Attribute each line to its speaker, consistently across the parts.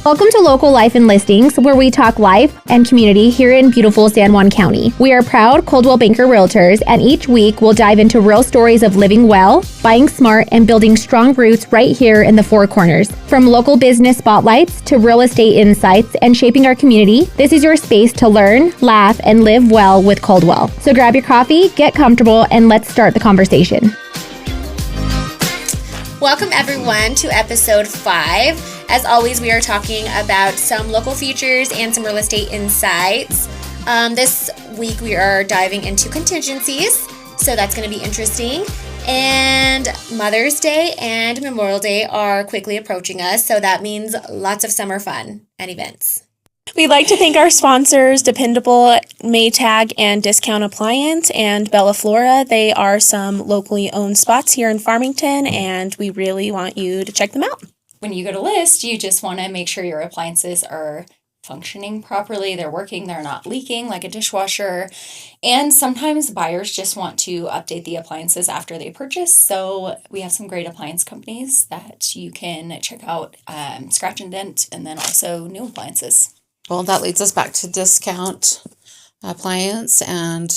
Speaker 1: Welcome to Local Life and Listings, where we talk life and community here in beautiful San Juan County. We are proud Coldwell Banker Realtors, and each week we'll dive into real stories of living well, buying smart, and building strong roots right here in the Four Corners. From local business spotlights to real estate insights and shaping our community, this is your space to learn, laugh, and live well with Coldwell. So grab your coffee, get comfortable, and let's start the conversation.
Speaker 2: Welcome everyone to episode 5. As always, we are talking about some local features and some real estate insights. This week we are diving into contingencies, so that's going to be interesting. And Mother's Day and Memorial Day are quickly approaching us, so that means lots of summer fun and events.
Speaker 3: We'd like to thank our sponsors, Dependable, Maytag, and Discount Appliance, and Bella Flora. They are some locally owned spots here in Farmington, and we really want you to check them out.
Speaker 4: When you go to list, you just want to make sure your appliances are functioning properly, they're working, they're not leaking like a dishwasher. And sometimes buyers just want to update the appliances after they purchase. So we have some great appliance companies that you can check out, Scratch and Dent, and then also new appliances.
Speaker 5: Well, that leads us back to Discount Appliance and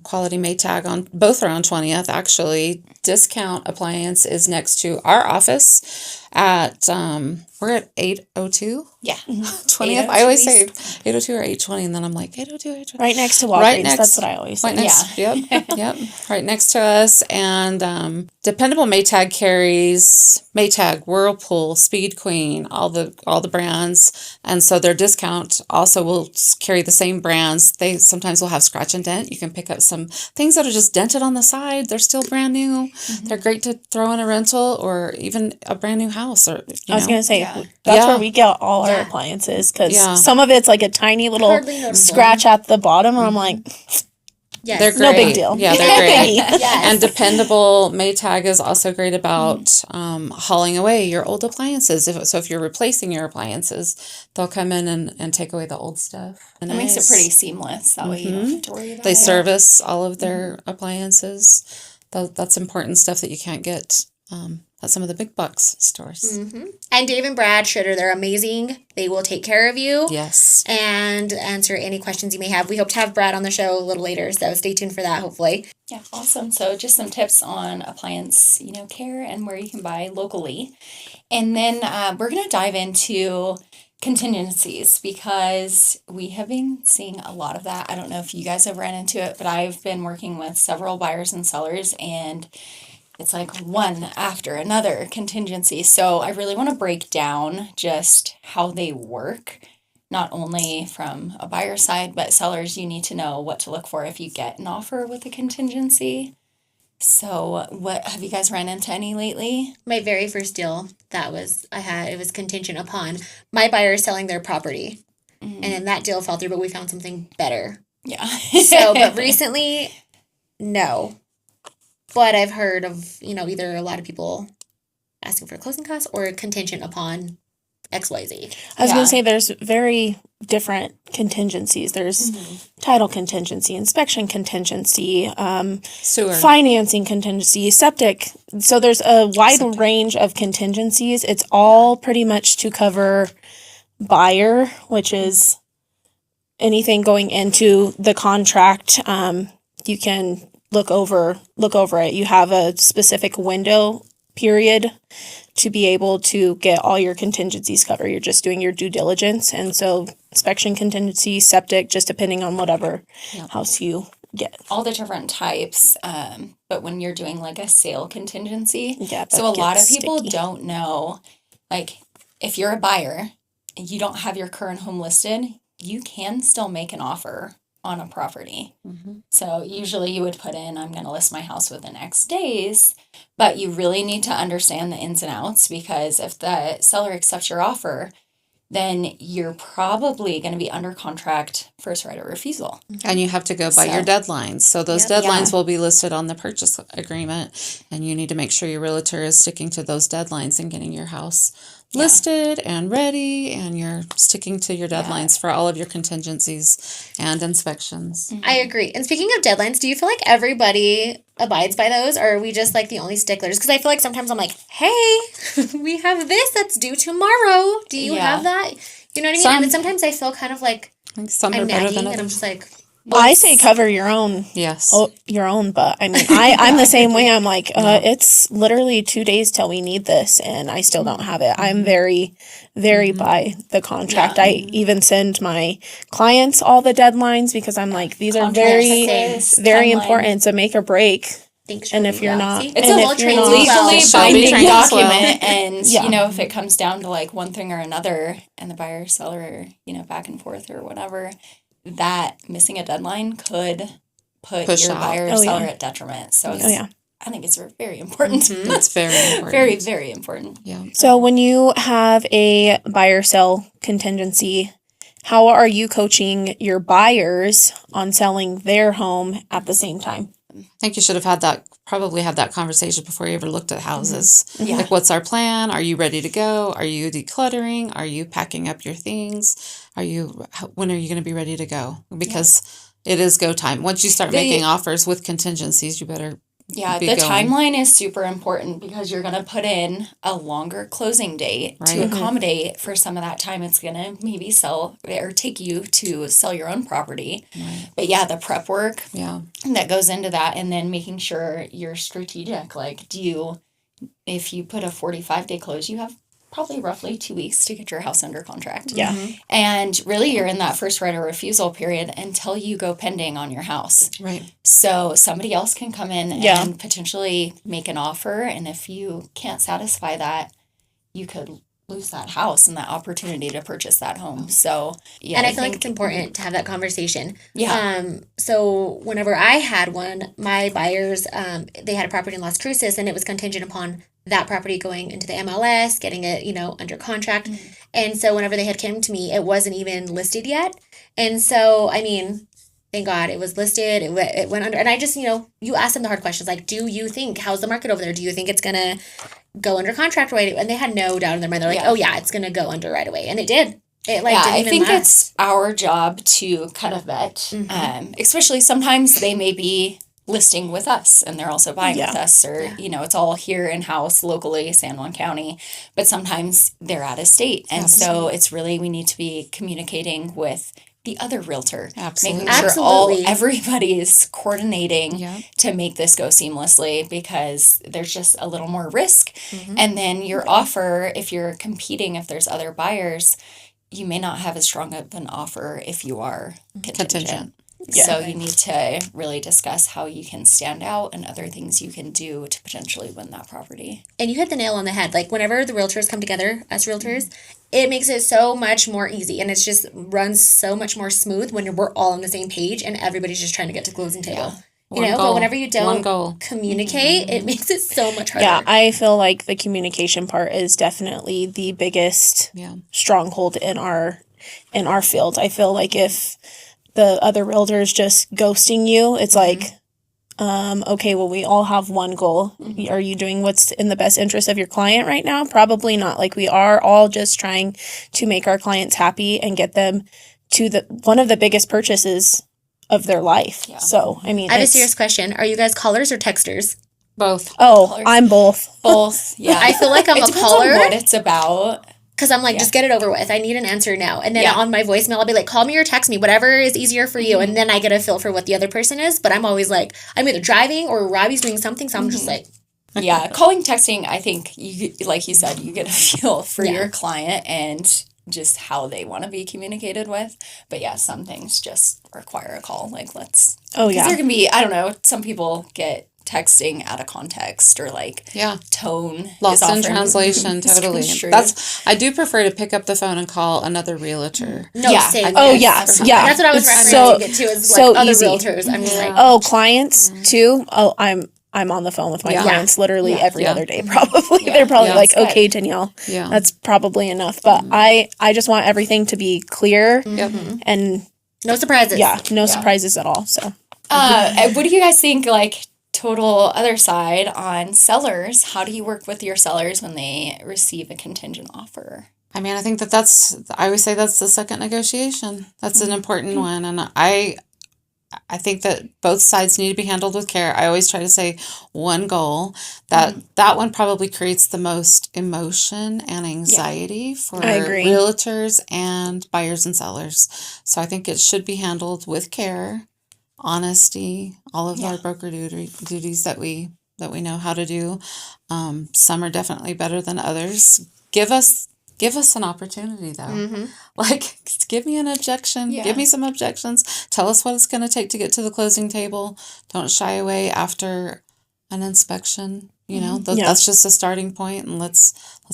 Speaker 5: Quality Maytag. On both are on 20th. Actually, Discount Appliance is next to our office at we're at 802.
Speaker 4: Yeah.
Speaker 5: 20th. I always say 802 or 820, and then I'm like 802, 820.
Speaker 3: Right next to Walgreens. That's what I always say.
Speaker 5: Right next. Yeah. Yep. Right next to us. And Dependable Maytag carries Maytag, Whirlpool, Speed Queen, all the brands, and so their discount also will carry the same brands. They sometimes will have Scratch and Dent. You can pick up some things that are just dented on the side. They're still brand new. Mm-hmm. They're great to throw in a rental or even a brand new house. Or
Speaker 3: I was gonna say that's where we get all our appliances, because some of it's like a tiny little scratch at the bottom, and I'm like,
Speaker 5: yes, they're great.
Speaker 3: No big deal.
Speaker 5: Yeah, they're great. Yes. And Dependable Maytag is also great about hauling away your old appliances. If you're replacing your appliances, they'll come in and take away the old stuff.
Speaker 4: And it makes it pretty seamless. That way you don't have to worry about it.
Speaker 5: They service all of their appliances. That's important stuff that you can't get at some of the big box stores.
Speaker 2: Mm-hmm. And Dave and Brad Schroeder, they're amazing. They will take care of you.
Speaker 5: Yes.
Speaker 2: And answer any questions you may have. We hope to have Brad on the show a little later, so stay tuned for that, hopefully.
Speaker 4: Yeah, awesome. So just some tips on appliance, care and where you can buy locally. And then we're going to dive into contingencies, because we have been seeing a lot of that. I don't know if you guys have ran into it, but I've been working with several buyers and sellers, and it's like one after another contingency. So I really want to break down just how they work, not only from a buyer side, but sellers, you need to know what to look for if you get an offer with a contingency. So what have you guys ran into any lately?
Speaker 2: My very first deal it was contingent upon my buyer selling their property. Mm-hmm. And then that deal fell through, but we found something better.
Speaker 4: Yeah.
Speaker 2: But recently, no. But I've heard of, either a lot of people asking for closing costs or contingent upon XYZ.
Speaker 3: I was going to say there's very different contingencies. There's title contingency, inspection contingency,
Speaker 5: sewer,
Speaker 3: financing contingency, septic. So there's a wide range of contingencies. It's all pretty much to cover buyer, which is anything going into the contract. You can look over it. You have a specific window period to be able to get all your contingencies covered. You're just doing your due diligence. And so inspection contingency, septic, just depending on whatever house you get.
Speaker 4: All the different types. But when you're doing like a sale contingency, so a lot of people don't know, like if you're a buyer and you don't have your current home listed, you can still make an offer on a property. Mm-hmm. So usually you would put in, I'm going to list my house within X days, but you really need to understand the ins and outs, because if the seller accepts your offer, then you're probably going to be under contract first right of refusal.
Speaker 5: And you have to go by your deadlines. So those deadlines will be listed on the purchase agreement, and you need to make sure your realtor is sticking to those deadlines and getting your house listed and ready, and you're sticking to your deadlines for all of your contingencies and inspections.
Speaker 2: I agree. And speaking of deadlines, do you feel like everybody abides by those, or are we just like the only sticklers? Because I feel like sometimes I'm like, hey, we have this that's due tomorrow. Do you
Speaker 4: Yeah.
Speaker 2: have that? You know what I mean?
Speaker 5: Some-
Speaker 2: And then sometimes I feel kind of like
Speaker 5: I think some are
Speaker 2: I'm
Speaker 5: better
Speaker 2: nagging,
Speaker 5: than
Speaker 2: and I'm
Speaker 5: others.
Speaker 2: just like,
Speaker 3: I say cover your own.
Speaker 5: Yes.
Speaker 3: Oh, your own, but I mean, I'm the same way. I'm like, it's literally 2 days till we need this, and I still don't have it. I'm very, very by the contract. I even send my clients all the deadlines because I'm like, these are
Speaker 4: Contract
Speaker 3: very,
Speaker 4: checklist,
Speaker 3: very
Speaker 4: timeline.
Speaker 3: important to make or break.
Speaker 2: thanks.
Speaker 3: And if you're
Speaker 2: yeah.
Speaker 3: not,
Speaker 2: See?
Speaker 3: and
Speaker 2: It's a
Speaker 3: if
Speaker 2: well
Speaker 3: you're
Speaker 2: trained
Speaker 3: not-
Speaker 2: well.
Speaker 4: legally
Speaker 5: Shall be
Speaker 4: binding
Speaker 5: trained as well.
Speaker 4: document, and
Speaker 3: Yeah.
Speaker 4: you know, if it comes down to like one thing or another, and the buyer seller, you know, back and forth or whatever, that missing a deadline could put
Speaker 5: Push
Speaker 4: your
Speaker 5: out.
Speaker 4: buyer or
Speaker 3: Oh,
Speaker 4: seller
Speaker 3: yeah.
Speaker 4: at detriment. So it's,
Speaker 3: Oh, yeah.
Speaker 4: I think it's very important.
Speaker 5: It's very important.
Speaker 4: very, very important.
Speaker 5: Yeah.
Speaker 3: So when you have a buyer sell contingency, how are you coaching your buyers on selling their home at the same time?
Speaker 5: I think you should have probably had that conversation before you ever looked at houses.
Speaker 4: Yeah.
Speaker 5: Like, what's our plan? Are you ready to go? Are you decluttering? Are you packing up your things? When are you going to be ready to go? Because it is go time. Once you start making offers with contingencies, you better
Speaker 4: Yeah,
Speaker 5: be
Speaker 4: the
Speaker 5: going.
Speaker 4: timeline is super important because you're going to put in a longer closing date to
Speaker 5: Right.
Speaker 4: accommodate for some of that time it's going to maybe sell or take you to sell your own property.
Speaker 5: Right.
Speaker 4: But yeah, the prep work
Speaker 5: Yeah.
Speaker 4: that goes into that, and then making sure you're strategic. Like, if you put a 45-day close, you have probably roughly 2 weeks to get your house under contract.
Speaker 3: Yeah.
Speaker 4: And really, you're in that first right of refusal period until you go pending on your house.
Speaker 5: Right.
Speaker 4: So somebody else can come in
Speaker 3: Yeah.
Speaker 4: and potentially make an offer. And if you can't satisfy that, you could lose that house and that opportunity to purchase that home. So, yeah.
Speaker 2: And I feel like it's important to have that conversation.
Speaker 4: Yeah.
Speaker 2: So whenever I had one, my buyers, they had a property in Las Cruces, and it was contingent upon that property going into the MLS, getting it, under contract. And so whenever they had come to me, it wasn't even listed yet. And so, I mean, thank God it was listed. It went under. And I just, you ask them the hard questions like, do you think, how's the market over there? Do you think it's going to go under contract right away? And they had no doubt in their mind. They're like,
Speaker 4: Yeah.
Speaker 2: oh yeah, it's going to go under right away. And it did. It didn't
Speaker 4: I
Speaker 2: even
Speaker 4: think
Speaker 2: last.
Speaker 4: it's our job to kind of vet, especially sometimes they may be listing with us and they're also buying with us, or it's all here in house locally, San Juan County, but sometimes they're out of state, and so it's really, we need to be communicating with the other realtor,
Speaker 5: Absolutely.
Speaker 4: making sure
Speaker 2: Absolutely.
Speaker 4: everybody's coordinating
Speaker 5: Yeah.
Speaker 4: to make this go seamlessly, because there's just a little more risk. And then your offer, if you're competing, if there's other buyers, you may not have as strong of an offer if you are contingent.
Speaker 5: Contingent.
Speaker 4: So you need to really discuss how you can stand out and other things you can do to potentially win that property.
Speaker 2: And you hit the nail on the head. Like whenever the realtors come together, us realtors, it makes it so much more easy, and it's just runs so much more smooth when we're all on the same page and everybody's just trying to get to closing table.
Speaker 5: One
Speaker 2: But
Speaker 5: goal.
Speaker 2: whenever you
Speaker 5: One
Speaker 2: don't
Speaker 5: goal.
Speaker 2: communicate, it makes it so much harder.
Speaker 3: Yeah, I feel like the communication part is definitely the biggest
Speaker 5: Yeah.
Speaker 3: stronghold in our field. I feel like if the other realtors just ghosting you, it's like, okay, well, we all have one goal. Are you doing what's in the best interest of your client right now? Probably not. Like, we are all just trying to make our clients happy and get them to one of the biggest purchases of their life.
Speaker 4: Yeah.
Speaker 3: So, I mean,
Speaker 2: I have a
Speaker 3: it's-
Speaker 2: serious question. Are you guys callers or texters?
Speaker 5: Both.
Speaker 3: Oh,
Speaker 4: Callers.
Speaker 3: I'm both.
Speaker 4: Both, yeah.
Speaker 2: I feel like I'm
Speaker 4: it
Speaker 2: a
Speaker 4: depends
Speaker 2: caller.
Speaker 4: on what it's about.
Speaker 2: Because I'm like, just get it over with. I need an answer now. And then
Speaker 4: Yeah.
Speaker 2: on my voicemail, I'll be like, call me or text me, whatever is easier for you. And then I get a feel for what the other person is. But I'm always like, I'm either driving or Robbie's doing something. So I'm just like,
Speaker 4: Yeah, calling, texting, I think, like you said, you get a feel for
Speaker 2: Yeah.
Speaker 4: your client and just how they want to be communicated with. But yeah, some things just require a call. Like, let's...
Speaker 3: Oh,
Speaker 4: Because
Speaker 3: yeah.
Speaker 4: there can be, I don't know, some people get texting out of context, or like
Speaker 5: Yeah.
Speaker 4: tone
Speaker 5: Lost
Speaker 4: is
Speaker 5: in
Speaker 4: often
Speaker 5: translation, totally.
Speaker 4: misconstrued.
Speaker 5: I do prefer to pick up the phone and call another realtor.
Speaker 2: no,
Speaker 4: Yeah.
Speaker 2: same.
Speaker 3: Oh,
Speaker 2: Yes.
Speaker 3: yeah. Yeah.
Speaker 2: That's what I was
Speaker 3: It's
Speaker 2: referencing it to, is like
Speaker 3: so
Speaker 2: other
Speaker 3: easy.
Speaker 2: realtors. I'm just like,
Speaker 3: Oh, clients too. Oh, I'm on the phone with my
Speaker 5: Yeah.
Speaker 3: clients literally every
Speaker 5: Yeah.
Speaker 3: other day. Probably they're probably
Speaker 5: Yeah.
Speaker 3: like,
Speaker 4: That's good.
Speaker 3: okay, Danielle,
Speaker 5: Yeah.
Speaker 3: that's probably enough. But I just want everything to be clear
Speaker 5: Yep.
Speaker 3: and
Speaker 2: no surprises.
Speaker 3: no surprises at all. So
Speaker 4: What do you guys think, like, total other side on sellers, how do you work with your sellers when they receive a contingent offer?
Speaker 5: I mean, I think I always say that's the second negotiation. That's an important one. And I think that both sides need to be handled with care. I always try to say one goal. That one probably creates the most emotion and anxiety for
Speaker 3: I agree.
Speaker 5: realtors and buyers and sellers. So I think it should be handled with care, honesty, all of our broker duties that we know how to do. Some are definitely better than others. Give us an opportunity though. Like, give me an objection.
Speaker 4: Yeah.
Speaker 5: Give me some objections. Tell us what it's going to take to get to the closing table. Don't shy away after an inspection. You know, that's just a starting point, and let's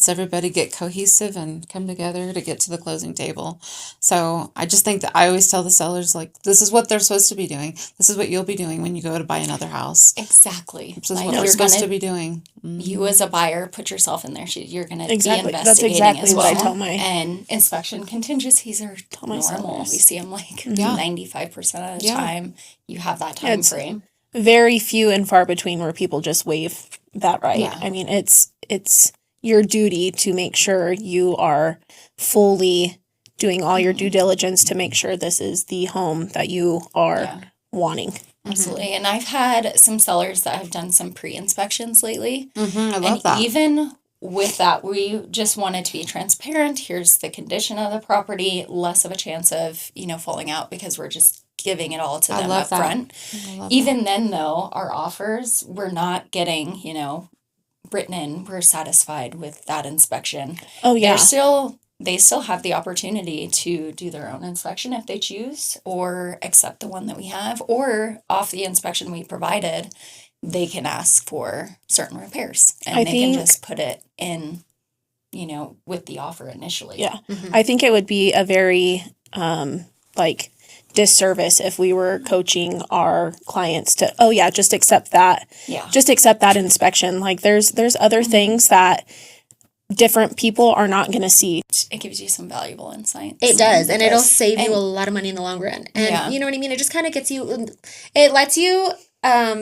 Speaker 5: everybody get cohesive and come together to get to the closing table. So I just think that I always tell the sellers, like, this is what they're supposed to be doing. This is what you'll be doing when you go to buy another house.
Speaker 4: Exactly.
Speaker 5: This is
Speaker 4: Like,
Speaker 5: what
Speaker 4: you're
Speaker 5: we're supposed
Speaker 4: gonna-
Speaker 5: to be doing.
Speaker 4: You as a buyer, put yourself in their shoes. You're going to
Speaker 3: Exactly.
Speaker 4: be
Speaker 3: That's
Speaker 4: investigating
Speaker 3: exactly
Speaker 4: as
Speaker 3: what I
Speaker 4: well.
Speaker 3: tell my-
Speaker 4: And inspection contingencies are
Speaker 3: my
Speaker 4: normal.
Speaker 3: sellers.
Speaker 4: We see them like
Speaker 5: Yeah.
Speaker 4: 95% of the
Speaker 5: Yeah.
Speaker 4: time. You have that time
Speaker 3: It's-
Speaker 4: frame.
Speaker 3: Very few and far between where people just waive that right.
Speaker 4: Yeah.
Speaker 3: I mean, it's your duty to make sure you are fully doing all your due diligence to make sure this is the home that you are
Speaker 4: Yeah.
Speaker 3: wanting.
Speaker 4: Absolutely. And I've had some sellers that have done some pre-inspections lately.
Speaker 5: I love
Speaker 4: And
Speaker 5: that.
Speaker 4: even with that, we just wanted to be transparent. Here's the condition of the property, less of a chance of, falling out because we're just giving it all to
Speaker 5: I
Speaker 4: them
Speaker 5: love
Speaker 4: up
Speaker 5: that.
Speaker 4: front.
Speaker 5: I love
Speaker 4: Even then, though, our offers, we're not getting, written in. We're satisfied with that inspection.
Speaker 3: Oh yeah.
Speaker 4: They still have the opportunity to do their own inspection if they choose, or accept the one that we have, or off the inspection we provided, they can ask for certain repairs, and
Speaker 3: I
Speaker 4: they
Speaker 3: think-
Speaker 4: can just put it in, with the offer initially.
Speaker 3: Yeah. I think it would be a very disservice if we were coaching our clients to, oh yeah, just accept that.
Speaker 4: Yeah.
Speaker 3: Just accept that inspection. Like there's other things that different people are not going to see.
Speaker 4: It gives you some valuable insights.
Speaker 2: It does, and it'll
Speaker 3: does.
Speaker 2: save you
Speaker 4: And-
Speaker 2: a lot of money in the long run. And
Speaker 4: Yeah.
Speaker 2: you know what I mean? It just kind of gets you, it lets you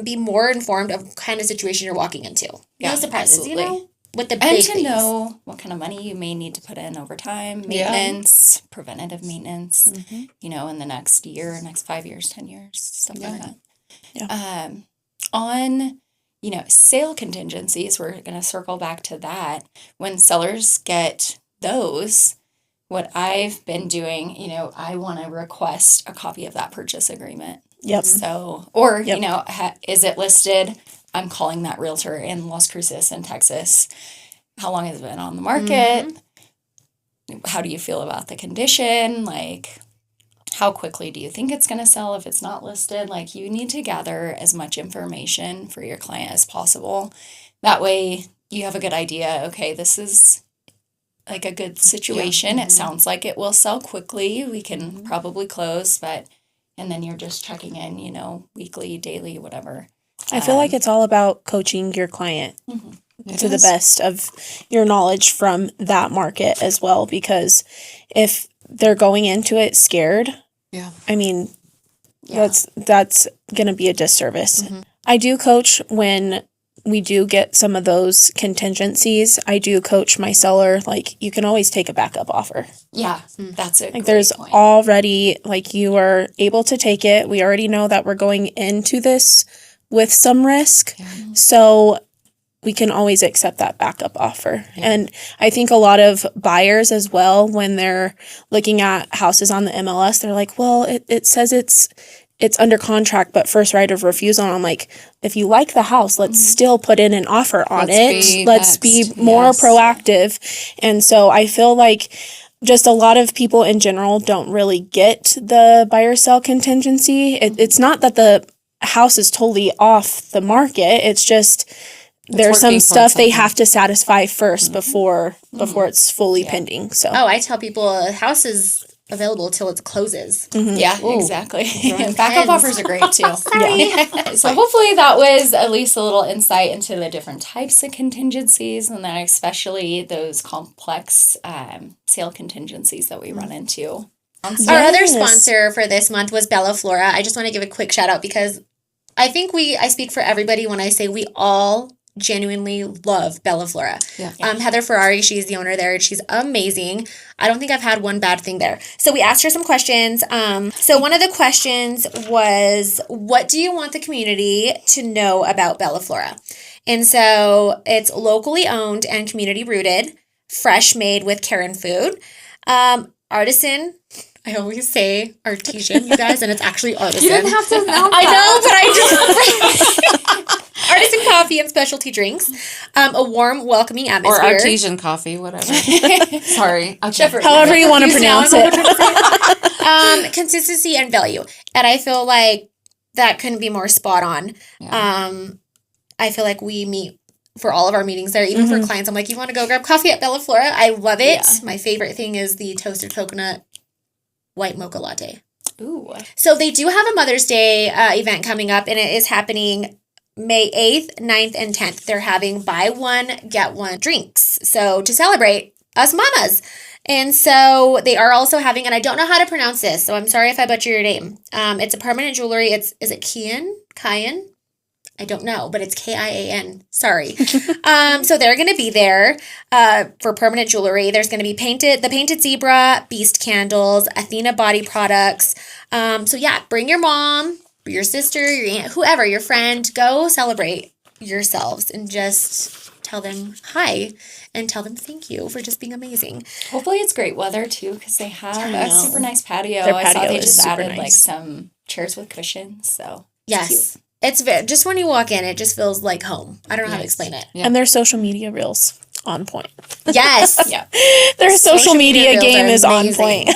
Speaker 2: be more informed of kind of situation you're walking into.
Speaker 4: Yeah,
Speaker 2: No surprises,
Speaker 4: absolutely.
Speaker 2: With the
Speaker 4: And
Speaker 2: big
Speaker 4: to
Speaker 2: things.
Speaker 4: know what kind of money you may need to put in over time,
Speaker 5: Yeah.
Speaker 4: maintenance, preventative maintenance, in the next year, next 5 years, 10 years, stuff like that.
Speaker 3: Yeah.
Speaker 4: On, sale contingencies, we're going to circle back to that. When sellers get those, what I've been doing, I want to request a copy of that purchase agreement.
Speaker 3: Yep.
Speaker 4: So, or,
Speaker 3: Yep.
Speaker 4: is it listed? I'm calling that realtor in Las Cruces in Texas. How long has it been on the market? How do you feel about the condition? Like, how quickly do you think it's going to sell if it's not listed? Like, you need to gather as much information for your client as possible. That way, you have a good idea. Okay, this is like a good situation. It sounds like it will sell quickly. We can probably close, and then you're just checking in, weekly, daily, whatever.
Speaker 3: I feel like it's all about coaching your client
Speaker 5: It
Speaker 3: to the
Speaker 5: is.
Speaker 3: best of your knowledge from that market as well, because if they're going into it scared,
Speaker 5: Yeah.
Speaker 3: I mean,
Speaker 4: Yeah.
Speaker 3: that's going to be a disservice. I do coach when we do get some of those contingencies. I do coach my seller, like, you can always take a backup offer.
Speaker 4: Yeah, that's a
Speaker 3: Like
Speaker 4: great
Speaker 3: there's
Speaker 4: point.
Speaker 3: already, like, you are able to take it. We already know that we're going into this with some risk. So we can always accept that backup offer. And I think a lot of buyers as well, when they're looking at houses on the MLS, they're like, well, it says it's under contract, but first right of refusal. And I'm like, if you like the house, let's still put in an offer on
Speaker 5: Let's be
Speaker 3: it. Let's be
Speaker 5: next.
Speaker 3: more
Speaker 5: Yes.
Speaker 3: proactive. And so I feel like just a lot of people in general don't really get the buyer sell contingency. It's not that the house is totally off the market. It's just there's some
Speaker 5: working
Speaker 3: stuff they
Speaker 5: towards
Speaker 3: have to satisfy first before it's fully pending. So
Speaker 2: Oh, I tell people a house is available till it closes.
Speaker 4: Yeah, exactly. Backup
Speaker 2: Depends.
Speaker 4: offers are great too.
Speaker 3: yeah.
Speaker 4: So hopefully that was at least a little insight into the different types of contingencies, and then especially those complex sale contingencies that we run into.
Speaker 2: Our other
Speaker 3: Yes.
Speaker 2: sponsor for this month was Bella Flora. I just want to give a quick shout out because I think I speak for everybody when I say we all genuinely love Bella Flora.
Speaker 5: Yeah.
Speaker 2: Heather Ferrari, she's the owner there. She's amazing. I don't think I've had one bad thing there. So we asked her some questions. So one of the questions was, what do you want the community to know about Bella Flora? And so it's locally owned and community rooted, fresh made with care and food. Artisan, I always say artesian, you guys, and it's actually artisan.
Speaker 5: You didn't have to know.
Speaker 2: I know, but I just artisan coffee and specialty drinks. A warm, welcoming
Speaker 5: Or
Speaker 2: atmosphere.
Speaker 5: artesian coffee, whatever. Sorry. Okay.
Speaker 3: However you want to pronounce it.
Speaker 2: Consistency and value. And I feel like that couldn't be more spot on.
Speaker 5: Yeah.
Speaker 2: I feel like we meet for all of our meetings there, even for clients. I'm like, you want to go grab coffee at Bella Flora? I love it.
Speaker 4: Yeah.
Speaker 2: My favorite thing is the toasted coconut white mocha latte.
Speaker 4: Ooh.
Speaker 2: So they do have a Mother's Day event coming up, and it is happening May 8th, 9th, and 10th. They're having buy one, get one drinks. So to celebrate us mamas. And so they are also having, and I don't know how to pronounce this, so I'm sorry if I butcher your name. It's a permanent jewelry. Is it Kian? I don't know, but it's Kian. Sorry. So they're going to be there for permanent jewelry. There's going to be the painted zebra, beast candles, Athena body products. So yeah, bring your mom, your sister, your aunt, whoever, your friend. Go celebrate yourselves and just tell them hi and tell them thank you for just being amazing.
Speaker 4: Hopefully it's great weather too, because they have a
Speaker 3: know.
Speaker 4: super nice patio.
Speaker 3: Their
Speaker 4: I saw
Speaker 3: patio
Speaker 4: they
Speaker 3: is
Speaker 4: just
Speaker 3: super
Speaker 4: added like
Speaker 3: nice.
Speaker 4: some chairs with cushions. So
Speaker 2: Yes. It's just when you walk in, it just feels like home. I don't know how to explain it.
Speaker 5: Yeah.
Speaker 3: And their social media reels on point.
Speaker 2: Yes.
Speaker 4: yeah.
Speaker 3: Their social media
Speaker 2: reels
Speaker 3: game
Speaker 2: are
Speaker 3: is on
Speaker 2: amazing.
Speaker 3: point.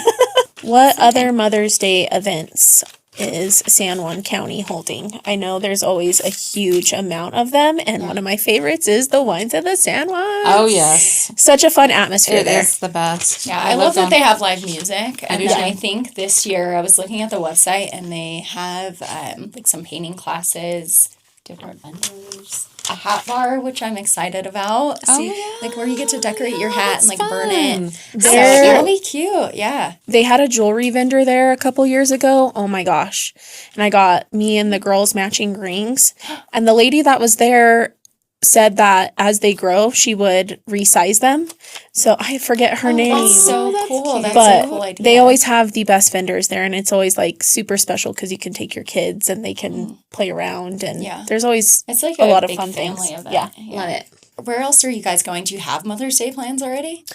Speaker 3: What other Mother's Day events is San Juan County holding? I know there's always a huge amount of them, and one of my favorites is the Wines of the San Juan.
Speaker 5: Oh, yes.
Speaker 3: Such a fun atmosphere
Speaker 5: It
Speaker 3: there.
Speaker 5: is the best.
Speaker 4: Yeah, I love that
Speaker 5: them.
Speaker 4: they have live music. And
Speaker 5: do
Speaker 4: then
Speaker 5: too.
Speaker 4: I think this year I was looking at the website and they have like some painting classes, different vendors, a hat bar, which I'm excited about.
Speaker 5: Oh,
Speaker 4: Like where you get to decorate your
Speaker 5: Oh,
Speaker 4: hat
Speaker 5: that's
Speaker 4: and like burn it.
Speaker 5: fun.
Speaker 4: So
Speaker 3: There-
Speaker 4: that'll be cute. Yeah.
Speaker 3: They had a jewelry vendor there a couple years ago. Oh my gosh. And I got me and the girls matching rings. And the lady that was there said that as they grow, she would resize them. So I forget her name.
Speaker 4: That's so
Speaker 5: that's
Speaker 4: cool.
Speaker 5: cute.
Speaker 4: That's
Speaker 3: but
Speaker 4: a cool idea.
Speaker 3: they always have the best vendors there, and it's always like super special because you can take your kids and they can play around, and
Speaker 4: Yeah.
Speaker 3: there's always
Speaker 4: it's like
Speaker 3: a lot of
Speaker 4: big
Speaker 3: fun
Speaker 4: family
Speaker 3: things.
Speaker 4: event.
Speaker 3: Yeah.
Speaker 2: Love it.
Speaker 4: Where else are you guys going? Do you have Mother's Day plans already?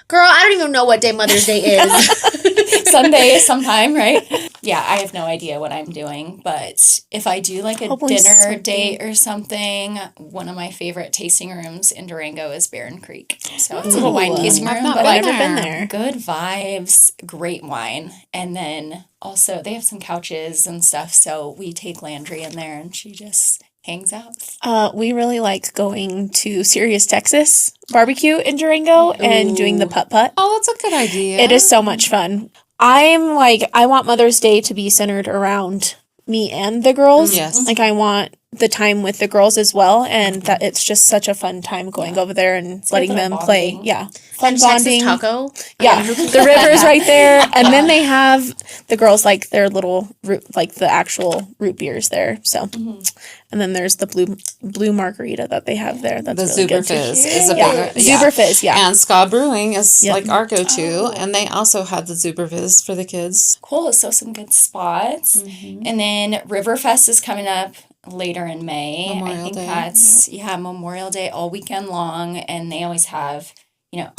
Speaker 2: Girl, I don't even know what day Mother's Day is.
Speaker 4: Sunday sometime, right? Yeah, I have no idea what I'm doing, but if I do like a
Speaker 3: Hopefully
Speaker 4: dinner
Speaker 3: something.
Speaker 4: date or something, one of my favorite tasting rooms in Durango is Barren Creek. So it's a little wine
Speaker 3: Ooh.
Speaker 4: tasting
Speaker 5: I've
Speaker 4: room,
Speaker 5: not
Speaker 4: but
Speaker 5: been
Speaker 3: I've
Speaker 4: like
Speaker 3: never been
Speaker 5: there.
Speaker 3: there.
Speaker 4: good vibes, great wine, and then also they have some couches and stuff. So we take Landry in there, and she just hangs out.
Speaker 3: We really like going to Sirius, Texas barbecue in Durango and doing the putt-putt.
Speaker 5: Oh, that's a good idea.
Speaker 3: It is so much fun. I'm like, I want Mother's Day to be centered around me and the girls.
Speaker 5: Yes.
Speaker 3: Like, I want the time with the girls as well, and that it's just such a fun time going over there and letting
Speaker 4: like a
Speaker 3: them
Speaker 4: little
Speaker 3: play.
Speaker 4: bonding.
Speaker 3: Yeah. Fun
Speaker 2: And
Speaker 3: bonding.
Speaker 2: Texas Taco.
Speaker 3: Yeah, the river's right there, and then they have the girls like their little root, like the actual root beers there. So, and then there's the blue margarita that they have there. That's
Speaker 5: The
Speaker 3: really good
Speaker 5: Zuber
Speaker 3: too.
Speaker 5: Fizz is a
Speaker 3: Yeah,
Speaker 5: big
Speaker 3: Zuber Fizz. Yeah,
Speaker 5: And Ska Brewing is
Speaker 3: Yep.
Speaker 5: like our go-to, and they also have the Zuber Fizz for the kids.
Speaker 4: Cool. So some good spots. And then Riverfest is coming up later in May. I
Speaker 5: Memorial
Speaker 4: think
Speaker 5: Day,
Speaker 4: that's Memorial Day all weekend long, and they always have,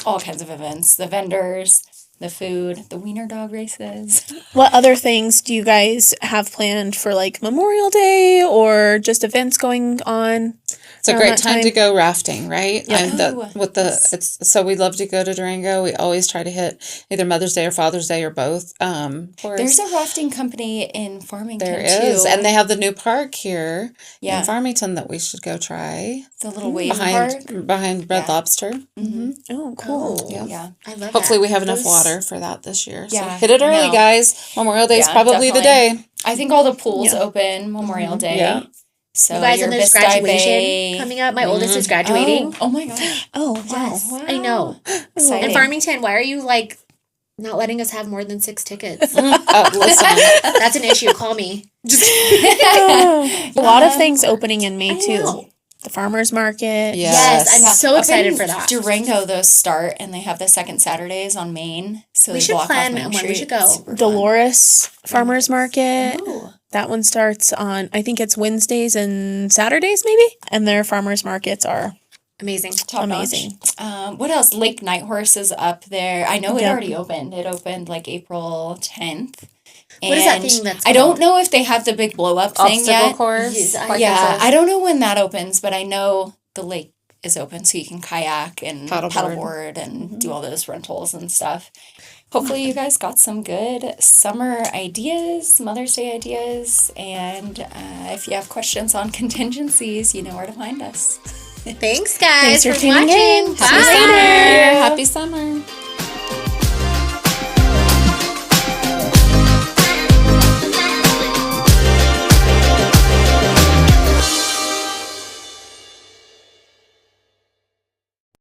Speaker 4: all kinds of events. The vendors, the food, the wiener dog races.
Speaker 3: What other things do you guys have planned for like Memorial Day or just events going on?
Speaker 5: It's a
Speaker 3: around
Speaker 5: great
Speaker 3: that
Speaker 5: time to go rafting, right?
Speaker 3: Yeah.
Speaker 5: And
Speaker 4: Ooh,
Speaker 5: it's so we love to go to Durango. We always try to hit either Mother's Day or Father's Day or both.
Speaker 4: There's a rafting company in Farmington
Speaker 5: There
Speaker 4: too.
Speaker 5: is, and they have the new park here
Speaker 4: Yeah.
Speaker 5: in Farmington that we should go try
Speaker 4: the little wave park.
Speaker 5: behind Red
Speaker 4: Yeah.
Speaker 5: Lobster.
Speaker 3: Oh, cool.
Speaker 2: Oh,
Speaker 5: Yeah.
Speaker 4: Yeah.
Speaker 2: I love
Speaker 5: Hopefully,
Speaker 2: that.
Speaker 5: we have enough
Speaker 2: Those-
Speaker 5: water for that this year. So
Speaker 4: Yeah,
Speaker 5: hit it
Speaker 4: I
Speaker 5: early,
Speaker 4: know.
Speaker 5: guys. Memorial Day is
Speaker 4: Yeah,
Speaker 5: probably the
Speaker 4: definitely.
Speaker 5: day.
Speaker 4: I think all the pools
Speaker 3: Yeah.
Speaker 4: open Memorial Day.
Speaker 5: Yeah.
Speaker 4: So
Speaker 2: You guys,
Speaker 4: your
Speaker 2: and there's
Speaker 4: Biscay
Speaker 2: graduation
Speaker 4: Bay.
Speaker 2: coming up. My oldest is graduating.
Speaker 4: Oh my gosh.
Speaker 3: Oh, wow.
Speaker 2: Yes, I know.
Speaker 4: Exciting.
Speaker 2: In Farmington, why are you like not letting us have more than 6 tickets.
Speaker 5: Oh, listen.
Speaker 2: That's an issue. Call me. Just
Speaker 3: A lot of things opening in May
Speaker 4: I
Speaker 3: too.
Speaker 4: know.
Speaker 3: The farmers market.
Speaker 2: Yes, I'm
Speaker 4: Yeah.
Speaker 2: so
Speaker 4: Up
Speaker 2: excited
Speaker 4: in
Speaker 2: for that.
Speaker 4: Durango, those start, and they have the second Saturdays on Main. So
Speaker 2: We
Speaker 4: they
Speaker 2: should
Speaker 4: block
Speaker 2: plan
Speaker 4: off Main
Speaker 2: when we
Speaker 4: Street.
Speaker 2: should go.
Speaker 4: Super fun.
Speaker 3: Dolores Farmers Market.
Speaker 4: Ooh.
Speaker 3: That one starts on, I think it's Wednesdays and Saturdays maybe. And their farmers markets are
Speaker 2: Amazing.
Speaker 4: Top
Speaker 3: amazing.
Speaker 4: notch. What else? Lake Nighthorse is up there. I know it
Speaker 3: Yep.
Speaker 4: already opened. It opened like April 10th.
Speaker 2: What is that
Speaker 4: And
Speaker 2: thing that's
Speaker 4: I don't
Speaker 2: called?
Speaker 4: know if they have the big blow up thing
Speaker 5: Obstacle
Speaker 4: yet.
Speaker 5: course.
Speaker 2: Yes,
Speaker 5: like
Speaker 4: Yeah,
Speaker 5: it's a-
Speaker 4: I don't know when that opens, but I know the lake is open so you can kayak and paddleboard and do all those rentals and stuff. Hopefully you guys got some good summer ideas, Mother's Day ideas, and if you have questions on contingencies, you know where to find us.
Speaker 2: Thanks, guys,
Speaker 3: Thanks for
Speaker 2: for
Speaker 3: tuning
Speaker 2: watching.
Speaker 3: in.
Speaker 2: Bye.
Speaker 3: See you later.
Speaker 5: Happy summer.